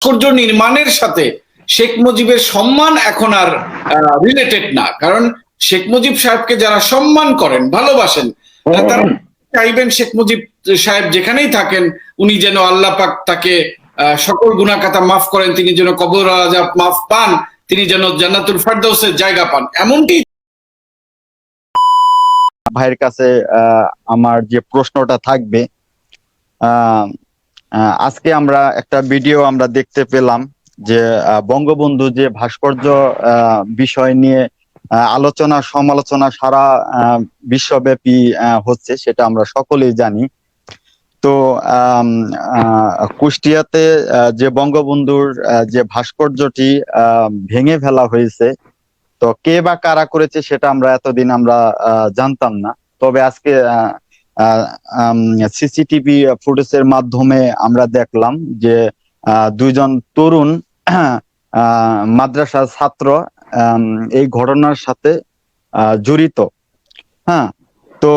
ভাস্কর্য নির্মাণের সাথে শেখ মুজিবের সম্মান এখন আর রিলেটেড না। কারণ শেখ মুজিব সাহেবকে যারা সম্মান করেন, ভালোবাসেন, তারা চাইবেন শেখ মুজিব সাহেব যেখানেই থাকেন উনি যেন আল্লাহ পাক তাকে সকল গুনাহ খাতা মাফ করেন, তিনি যেন কবর আযাব মাফ পান, তিনি যেন জান্নাতুল ফেরদাউসের জায়গা পান, এমনটি। ভাইয়ের কাছে আমার যে প্রশ্নটা থাকবে, আজকে আমরা একটা ভিডিও আমরা দেখতে পেলাম যে বঙ্গবন্ধু যে ভাস্কর্য বিষয় নিয়ে আলোচনা সমালোচনা সারা বিশ্বব্যাপী হচ্ছে, সেটা আমরা সকলেই জানি। তো কুষ্টিয়াতে যে বঙ্গবন্ধুর যে ভাস্কর্যটি ভেঙে ফেলা হয়েছে, তো কে বা কারা করেছে সেটা আমরা এতদিন আমরা জানতাম না। তবে আজকে সিসিটিভি ফুটেজের মাধ্যমে আমরা দেখলাম যে দুইজন তরুণ মাদ্রাসার ছাত্র এই ঘটনার সাথে জড়িত। হ্যাঁ, তো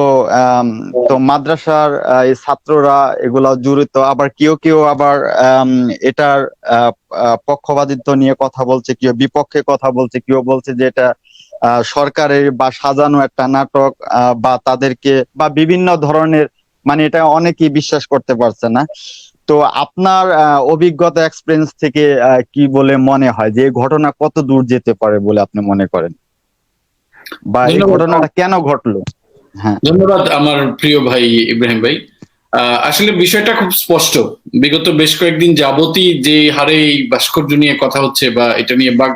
মাদ্রাসার এই ছাত্ররা এগুলা জড়িত, আবার কেউ কেউ আবার এটার পক্ষপাতিত্ব নিয়ে কথা বলছে, কেউ বিপক্ষে কথা বলছে, কেউ বলছে যে এটা সরকারের বা সাজানো একটা নাটক, বা তাদেরকে বা বিভিন্ন ধরনের, মানে এটা অনেকেই বিশ্বাস করতে পারছে না। তো আপনার অভিজ্ঞতা এক্সপেরিয়েন্স থেকে কি বলে মনে হয় যে এই ঘটনা কত দূর যেতে পারে বলে আপনি মনে করেন, বা এই ঘটনাটা কেন ঘটলো? হ্যাঁ, ধন্যবাদ আমার প্রিয় ভাই ইব্রাহিম ভাই। আসলে বিষয়টা খুব স্পষ্ট। বিগত বেশ কয়েকদিন যাবতই যে হারে এই ভাস্কর্য নিয়ে কথা হচ্ছে বা এটা নিয়ে বাক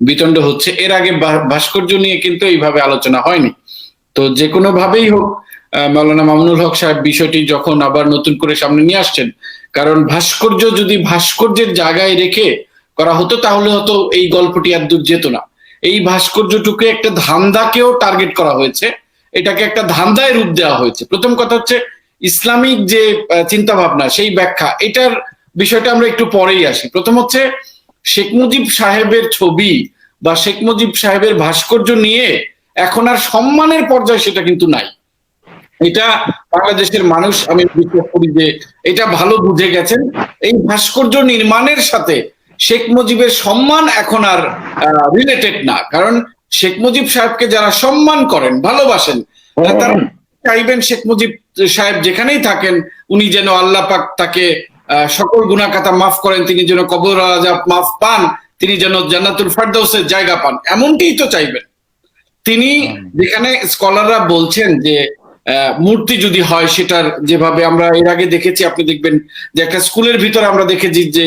বিতণ্ড হচ্ছে, এর আগে ভাস্কর্য নিয়ে কিন্তু এইভাবে আলোচনা হয়নি। তো যে কোনো ভাবেই হোক, মাওলানা মামুনুল হক সাহেব বিষয়টি যখন আবার নতুন করে সামনে নিয়ে আসছেন, কারণ ভাস্কর্য যদি ভাস্কর্যের জায়গায় রেখে করা হতো তাহলে হয়তো এই গল্পটি আর দূর যেত না। এই ভাস্কর্যটুকু একটা ধান্দাকেও টার্গেট করা হয়েছে, এটাকে একটা ধান্দায় রূপ দেওয়া হয়েছে। প্রথম কথা হচ্ছে ইসলামিক যে চিন্তা ভাবনা, সেই ব্যাখ্যা, এটার বিষয়টা আমরা একটু পরেই আসি। প্রথম হচ্ছে শেখ মুজিব সাহেবের ছবি বা শেখ মুজিব সাহেবের ভাস্কর্য নিয়ে এখন আর সম্মানের পর্যায়ে সেটা কিন্তু নাই। এটা বাংলাদেশের মানুষ, আমি বিশ্বাস করি যে এটা ভালো বুঝে গেছেন। এই ভাস্কর্য নির্মাণের সাথে শেখ মুজিবের সম্মান এখন আর রিলেটেড না। কারণ শেখ মুজিব সাহেবকে যারা সম্মান করেন, ভালোবাসেন, তারা চাইবেন শেখ মুজিব সাহেব যেখানেই থাকেন উনি যেন আল্লাহ পাক তাকে সকল গুনাহ খাতা মাফ করেন, তিনি যেন কবর আযাব মাফ পান, তিনি যেন জান্নাতুল ফেরদাউসের জায়গা পান, এমনটিই তো চাইবেন তিনি। যেখানে স্কলাররা বলছেন যে মূর্তি যদি হয়, সেটার যেভাবে আমরা এর আগে দেখেছি, আপনি দেখবেন যে একটা স্কুলের ভিতরে আমরা দেখেছি যে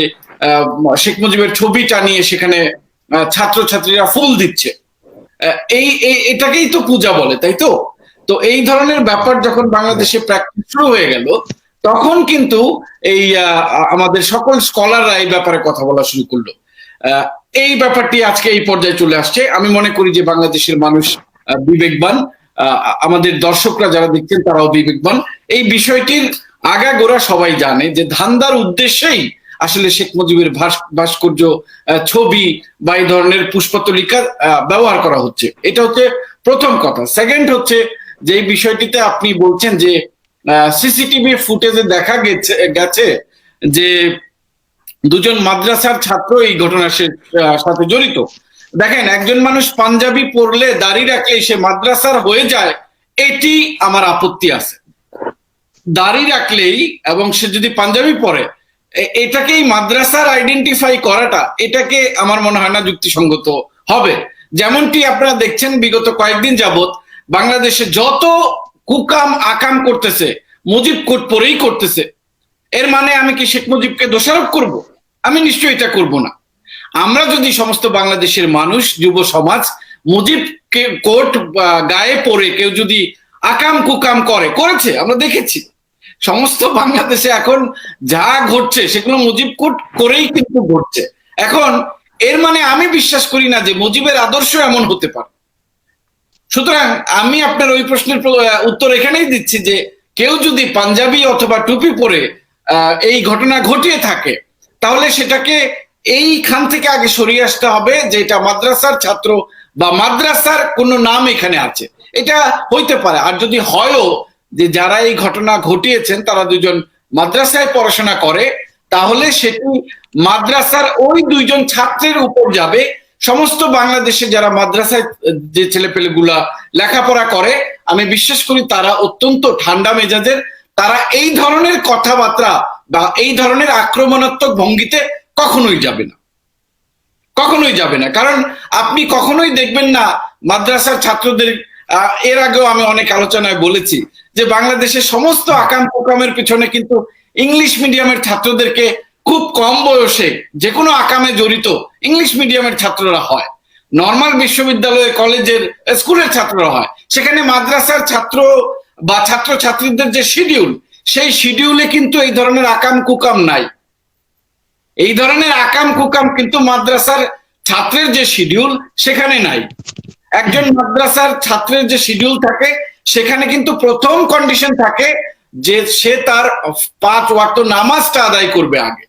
শেখ মুজিবের ছবি টানিয়ে সেখানে ছাত্রছাত্রীরা ফুল দিচ্ছে, এটাকেই তো পূজা বলে, তাই তো? তো এই ধরনের ব্যাপার যখন বাংলাদেশে প্র্যাকটিস শুরু হয়ে গেল, তখন কিন্তু এই আমাদের সকল স্কলাররা এই ব্যাপারে কথা বলা শুরু করলো। এই ব্যাপারটি আজকে এই পর্যায়ে চলে আসছে। আমি মনে করি যে বাংলাদেশের মানুষ বিবেকবান, আমাদের দর্শকরা যারা দেখছেন তারাও বিবেকবান। এই বিষয়টির আগাগোড়া সবাই জানে যে ধান্দার উদ্দেশ্যেই আসলে শেখ মুজিবের ভাস্কর্য, ছবি বা এই ধরনের পুষ্পতলিকা ব্যবহার করা হচ্ছে। এটা হচ্ছে প্রথম কথা। সেকেন্ড হচ্ছে যে বিষয়টিতে আপনি বলছেন যে সিসিটিভি ফুটেজে দেখা গেছে যে দুজন মাদ্রাসার ছাত্র এই ঘটনার সাথে জড়িত। দেখেন, একজন মানুষ পাঞ্জাবি পরলে, দাড়ি রাখলে সে মাদ্রাসার হয়ে যায়, এটি আমার আপত্তি আছে। দাড়ি রাখলেই এবং সে যদি পাঞ্জাবি পরে, এটাকেই মাদ্রাসার আইডেন্টিফাই করাটা, এটাকে আমার মনে হয় না যুক্তিসঙ্গত হবে। যেমনটি আপনারা দেখছেন বিগত কয়েকদিন যাবত বাংলাদেশে যত কুকাম আকাম করতেছে, মুজিব কোট পরেই করতেছে। এর মানে আমি কি শেখ মুজিবকে দোষারোপ করব? আমি নিশ্চয়ই এটা করব না। আমরা যদি সমস্ত বাংলাদেশের মানুষ, যুব সমাজ, মুজিবকে কোট গায়ে পরে কেউ যদি আকাম কুকাম করেছে, আমরা দেখেছি সমস্ত বাংলাদেশে এখন যা ঘটছে সেগুলো মুজিব কোট করেই কিন্তু ঘটছে। এখন এর মানে আমি বিশ্বাস করি না যে মুজিবের আদর্শ এমন হতে পারে। সুতরাং আমি আপনার ওই প্রশ্নের উত্তর এখানেই দিচ্ছি যে কেউ যদি পাঞ্জাবি অথবা টুপি পরে এই ঘটনা ঘটিয়ে থাকে, তাহলে সেটাকে এইখান থেকে আগে সরিয়ে আসতে হবে যে এটা মাদ্রাসার ছাত্র বা মাদ্রাসার কোনো নাম এখানে আছে, এটা হইতে পারে। আর যদি হয়ও যে যারা এই ঘটনা ঘটিয়েছেন তারা দুজন মাদ্রাসায় পড়াশোনা করে, তাহলে সেটি মাদ্রাসার ওই দুইজন ছাত্রের উপর যাবে। সমস্ত বাংলাদেশে যারা মাদ্রাসায় যে ছেলেপেলেগুলা লেখাপড়া করে, আমি বিশ্বাস করি তারা অত্যন্ত ঠান্ডা মেজাজের। তারা এই ধরনের কথাবার্তা বা এই ধরনের আক্রমণাত্মক ভঙ্গিতে কখনোই যাবে না, কখনোই যাবে না। কারণ আপনি কখনোই দেখবেন না মাদ্রাসার ছাত্রদের, এর আগেও আমি অনেক আলোচনায় বলেছি যে বাংলাদেশের সমস্ত আকাম কুকামের পিছনে কিন্তু ইংলিশ মিডিয়ামের ছাত্রদেরকে খুব কম বয়সে যে কোনো আকামে জড়িত ইংলিশ মিডিয়ামের ছাত্ররা হয়, নর্মাল বিশ্ববিদ্যালয়ে কলেজের স্কুলের ছাত্ররা হয়। সেখানে মাদ্রাসার ছাত্র বা ছাত্র ছাত্রীদের যে শিডিউল, সেই শিডিউলে কিন্তু এই ধরনের আকাম কুকাম নাই। এই ধরনের আকাম কুকাম কিন্তু মাদ্রাসার ছাত্রের যে শিডিউল সেখানে নাই। একজন মাদ্রাসার ছাত্রের যে শিডিউল থাকে সেখানে কিন্তু প্রথম কন্ডিশন থাকে যে সে তার 5 ওয়াক্ত নামাজটা আদায় করবে আগে,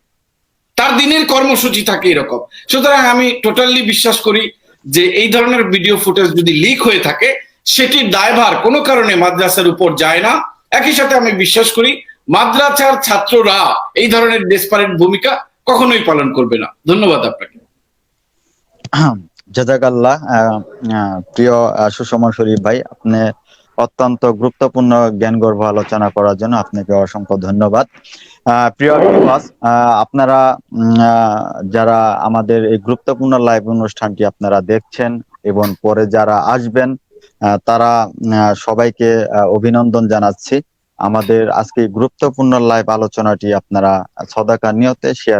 তার দিনের কর্মসূচি থাকে এরকম। সুতরাং আমি টোটালি বিশ্বাস করি যে এই ধরনের ভিডিও ফুটেজ যদি লিক হয়ে থাকে সেটির দায়ভার কোনো কারণে মাদ্রাসার উপর যায় না। একই সাথে আমি বিশ্বাস করি মাদ্রাসার ছাত্ররা এই ধরনের ডেসপারেট ভূমিকা কখনোই পালন করবে না। ধন্যবাদ আপনাকে। জাযাকাল্লাহ। প্রিয় সুষমা শরীফ ভাই, আপনি অত্যন্ত গুরুত্বপূর্ণ জ্ঞানগর্ভ আলোচনা করার জন্য আপনাকে অসংখ্য ধন্যবাদ। প্রিয় ভিউয়ার্স, আপনারা যারা আমাদের এই গুরুত্বপূর্ণ লাইভ অনুষ্ঠানটি আপনারা দেখছেন এবং পরে যারা আসবেন, তারা সবাইকে অভিনন্দন জানাচ্ছি। আমাদের আজকে গুরুত্বপূর্ণ লাইভ আলোচনাটি আপনারা সদাকা নিয়তে শেয়ার